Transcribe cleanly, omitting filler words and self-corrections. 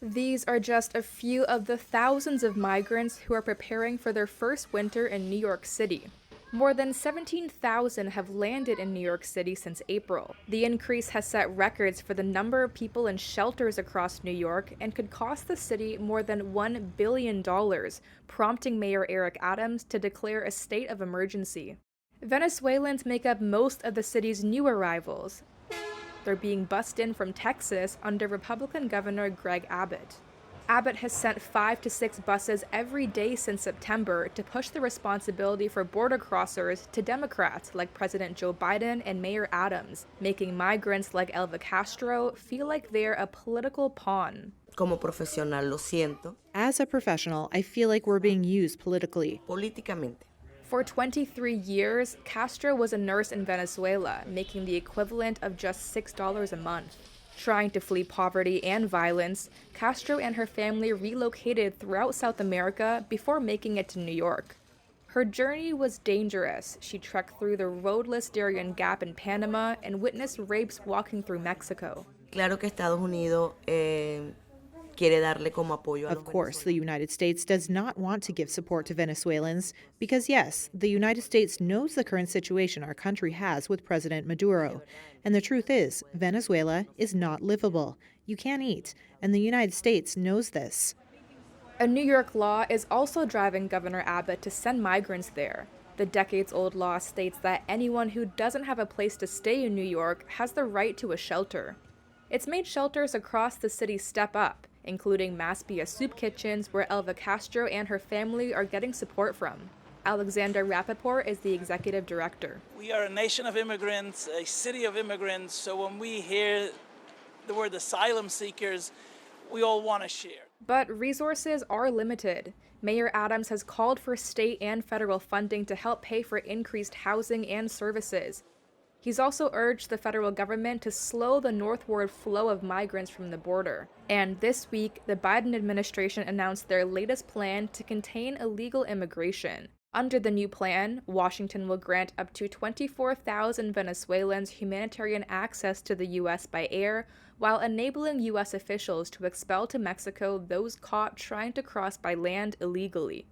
These are just a few of the thousands of migrants who are preparing for their first winter in New York City. More than 17,000 have landed in New York City since April. The increase has set records for the number of people in shelters across New York and could cost the city more than $1 billion, prompting Mayor Eric Adams to declare a state of emergency. Venezuelans make up most of the city's new arrivals. They're being bussed in from Texas under Republican Governor Greg Abbott. Abbott has sent 5 to 6 buses every day since September to push the responsibility for border crossers to Democrats like President Joe Biden and Mayor Adams, making migrants like Elva Castro feel like they're a political pawn. Como profesional lo siento. As a professional, I feel like we're being used politically. Políticamente. For 23 years, Castro was a nurse in Venezuela, making the equivalent of just $6 a month. Trying to flee poverty and violence, Castro and her family relocated throughout South America before making it to New York. Her journey was dangerous. She trekked through the roadless Darien Gap in Panama and witnessed rapes walking through Mexico. Claro que Estados Unidos quiere darle como apoyo a Of course, the United States does not want to give support to Venezuelans because, yes, the United States knows the current situation our country has with President Maduro. And the truth is, Venezuela is not livable. You can't eat, and the United States knows this. A New York law is also driving Governor Abbott to send migrants there. The decades-old law states that anyone who doesn't have a place to stay in New York has the right to a shelter. It's made shelters across the city step up, including Maspia soup kitchens where Elva Castro and her family are getting support from. Alexander Rappaport is the executive director. We are a nation of immigrants, a city of immigrants, so when we hear the word asylum seekers, we all want to share. But resources are limited. Mayor Adams has called for state and federal funding to help pay for increased housing and services. He's also urged the federal government to slow the northward flow of migrants from the border. And this week, the Biden administration announced their latest plan to contain illegal immigration. Under the new plan, Washington will grant up to 24,000 Venezuelans humanitarian access to the U.S. by air, while enabling U.S. officials to expel to Mexico those caught trying to cross by land illegally.